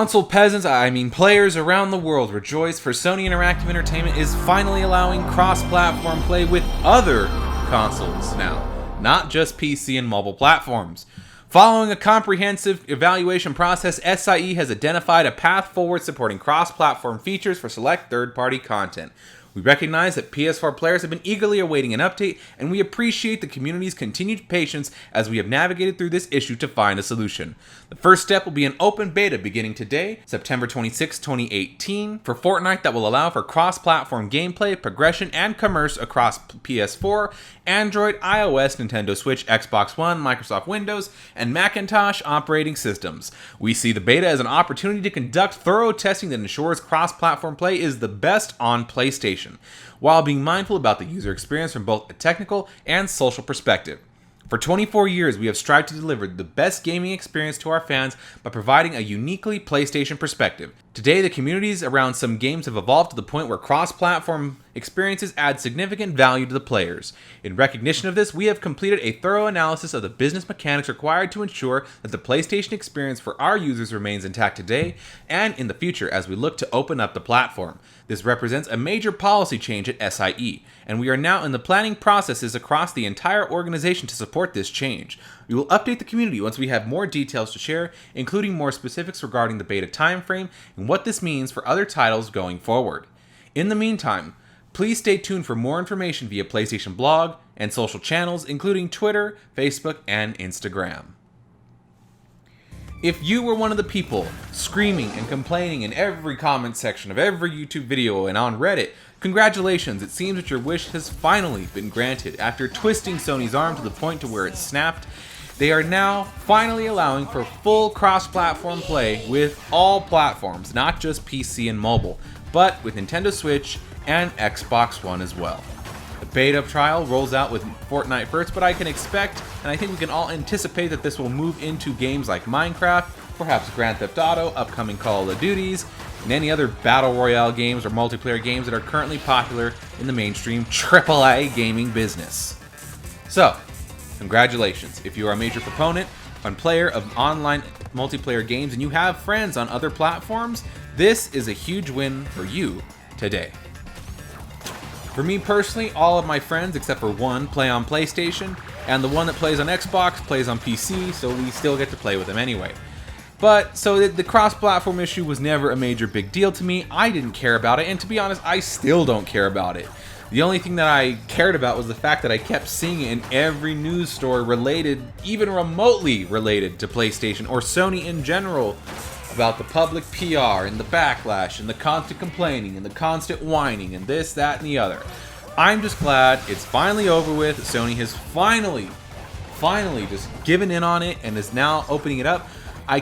Console peasants, I mean players around the world, rejoice, for Sony Interactive Entertainment is finally allowing cross-platform play with other consoles now, not just PC and mobile platforms. Following a comprehensive evaluation process, SIE has identified a path forward supporting cross-platform features for select third-party content. We recognize that PS4 players have been eagerly awaiting an update, and we appreciate the community's continued patience as we have navigated through this issue to find a solution. The first step will be an open beta beginning today, September 26, 2018, for Fortnite that will allow for cross-platform gameplay, progression, and commerce across PS4, Android, iOS, Nintendo Switch, Xbox One, Microsoft Windows, and Macintosh operating systems. We see the beta as an opportunity to conduct thorough testing that ensures cross-platform play is the best on PlayStation, while being mindful about the user experience from both a technical and social perspective. For 24 years, we have strived to deliver the best gaming experience to our fans by providing a uniquely PlayStation perspective. Today, the communities around some games have evolved to the point where cross-platform experiences add significant value to the players. In recognition of this, we have completed a thorough analysis of the business mechanics required to ensure that the PlayStation experience for our users remains intact today and in the future as we look to open up the platform. This represents a major policy change at SIE, and we are now in the planning processes across the entire organization to support this change. We will update the community once we have more details to share, including more specifics regarding the beta timeframe and what this means for other titles going forward. In the meantime, please stay tuned for more information via PlayStation blog and social channels, including Twitter, Facebook, and Instagram. If you were one of the people screaming and complaining in every comment section of every YouTube video and on Reddit, congratulations, it seems that your wish has finally been granted. After twisting Sony's arm to the point to where it snapped, they are now finally allowing for full cross-platform play with all platforms, not just PC and mobile, but with Nintendo Switch and Xbox One as well. The beta trial rolls out with Fortnite first, but I can expect, and I think we can all anticipate, that this will move into games like Minecraft, perhaps Gran Theft Auto, upcoming Call of Duties, and any other battle royale games or multiplayer games that are currently popular in the mainstream AAA gaming business. So, congratulations. If you are a major proponent and player of online multiplayer games and you have friends on other platforms, this is a huge win for you today. For me personally, all of my friends except for one play on PlayStation, and the one that plays on Xbox plays on PC, so we still get to play with them anyway. But, so the cross-platform issue was never a major big deal to me. I didn't care about it, and to be honest, I still don't care about it. The only thing that I cared about was the fact that I kept seeing it in every news story related, even remotely related to PlayStation or Sony in general, about the public PR and the backlash and the constant complaining and the constant whining and this, that, and the other. I'm just glad it's finally over with. Sony has finally just given in on it and is now opening it up. I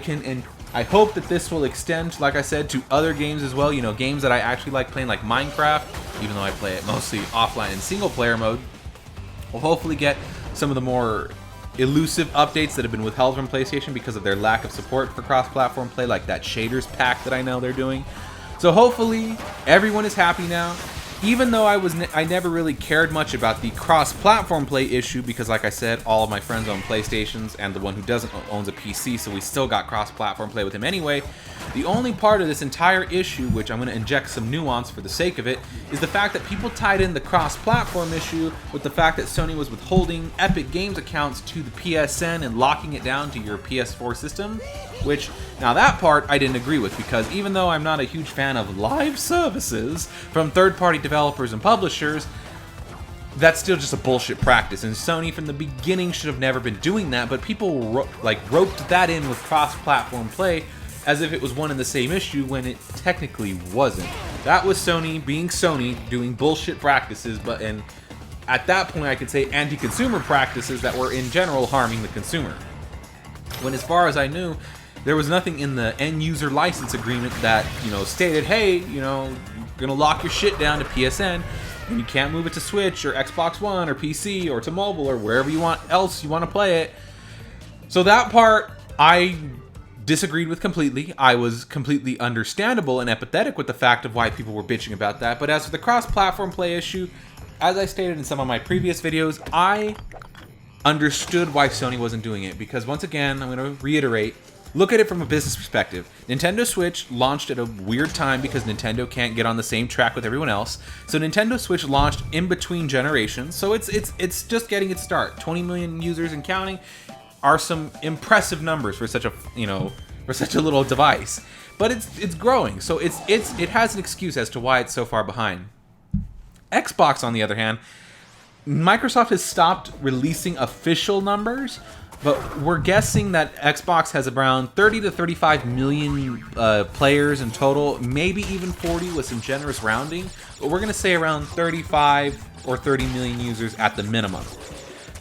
hope that this will extend, like I said, to other games as well. You know, games that I actually like playing, like Minecraft, even though I play it mostly offline in single player mode. We'll hopefully get some of the more elusive updates that have been withheld from PlayStation because of their lack of support for cross-platform play, like that shaders pack that I know they're doing. So hopefully everyone is happy now. Even though I never really cared much about the cross-platform play issue because, like I said, all of my friends own PlayStations and the one who doesn't owns a PC, so we still got cross-platform play with him anyway. The only part of this entire issue, which I'm going to inject some nuance for the sake of it, is the fact that people tied in the cross-platform issue with the fact that Sony was withholding Epic Games accounts to the PSN and locking it down to your PS4 system, which, now that part I didn't agree with, because even though I'm not a huge fan of live services from third-party developers and publishers, that's still just a bullshit practice, and Sony from the beginning should have never been doing that, but people roped that in with cross-platform play as if it was one and the same issue when it technically wasn't. That was Sony being Sony, doing bullshit practices, and at that point I could say anti-consumer practices that were in general harming the consumer. When, as far as I knew, there was nothing in the end user license agreement that, stated, hey, you're gonna lock your shit down to PSN and you can't move it to Switch or Xbox One or PC or to mobile or wherever you want to play it. So that part I disagreed with completely. I was completely understandable and empathetic with the fact of why people were bitching about that. But as for the cross-platform play issue, as I stated in some of my previous videos, I understood why Sony wasn't doing it, because once again, I'm going to reiterate, Look at it from a business perspective. Nintendo Switch launched at a weird time because Nintendo can't get on the same track with everyone else. So Nintendo Switch launched in between generations. So it's just getting its start. 20 million users and counting are some impressive numbers for such a for such a little device. But it's growing. So it has an excuse as to why it's so far behind. Xbox, on the other hand, Microsoft has stopped releasing official numbers, but we're guessing that Xbox has around 30 to 35 million players in total, maybe even 40 with some generous rounding, but we're going to say around 35 or 30 million users at the minimum.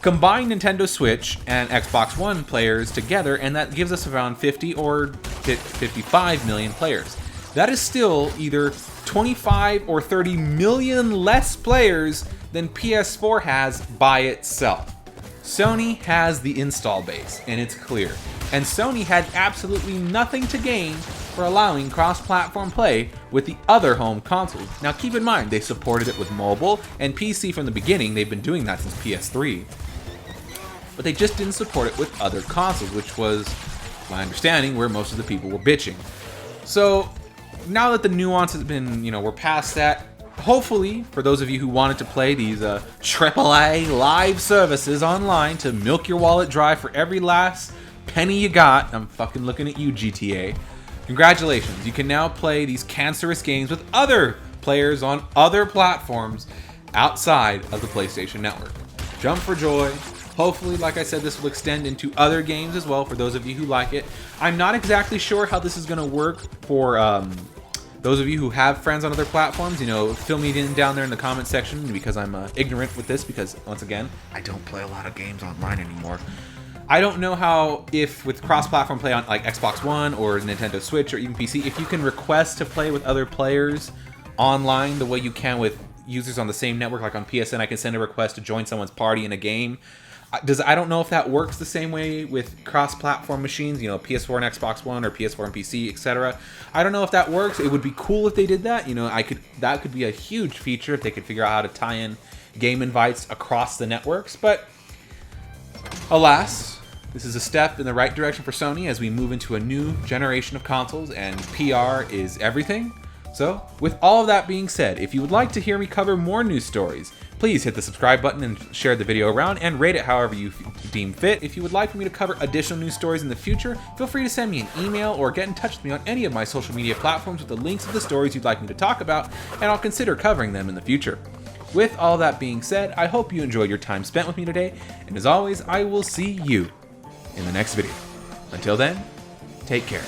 Combine Nintendo Switch and Xbox One players together, and that gives us around 50 or 55 million players. That is still either 25 or 30 million less players than PS4 has by itself. Sony has the install base, and it's clear. And Sony had absolutely nothing to gain for allowing cross-platform play with the other home consoles. Now keep in mind, they supported it with mobile and PC from the beginning. They've been doing that since PS3. But they just didn't support it with other consoles, which was, my understanding, where most of the people were bitching. So now that the nuance has been, we're past that, hopefully, for those of you who wanted to play these AAA live services online to milk your wallet dry for every last penny you got, I'm fucking looking at you, GTA. Congratulations, you can now play these cancerous games with other players on other platforms outside of the PlayStation Network. Jump for joy. Hopefully, like I said, this will extend into other games as well for those of you who like it. I'm not exactly sure how this is going to work for those of you who have friends on other platforms. Fill me in down there in the comment section, because I'm ignorant with this, because once again, I don't play a lot of games online anymore. I don't know how, if with cross-platform play on like Xbox One or Nintendo Switch or even PC, if you can request to play with other players online the way you can with users on the same network. Like on PSN, I can send a request to join someone's party in a game. I don't know if that works the same way with cross-platform machines, PS4 and Xbox One or PS4 and PC, etc. I don't know if that works. It would be cool if they did that. That could be a huge feature if they could figure out how to tie in game invites across the networks. But alas, this is a step in the right direction for Sony as we move into a new generation of consoles, and PR is everything. So, with all of that being said, if you would like to hear me cover more news stories, please hit the subscribe button and share the video around, and rate it however you deem fit. If you would like for me to cover additional news stories in the future, feel free to send me an email or get in touch with me on any of my social media platforms with the links of the stories you'd like me to talk about, and I'll consider covering them in the future. With all that being said, I hope you enjoyed your time spent with me today, and as always, I will see you in the next video. Until then, take care.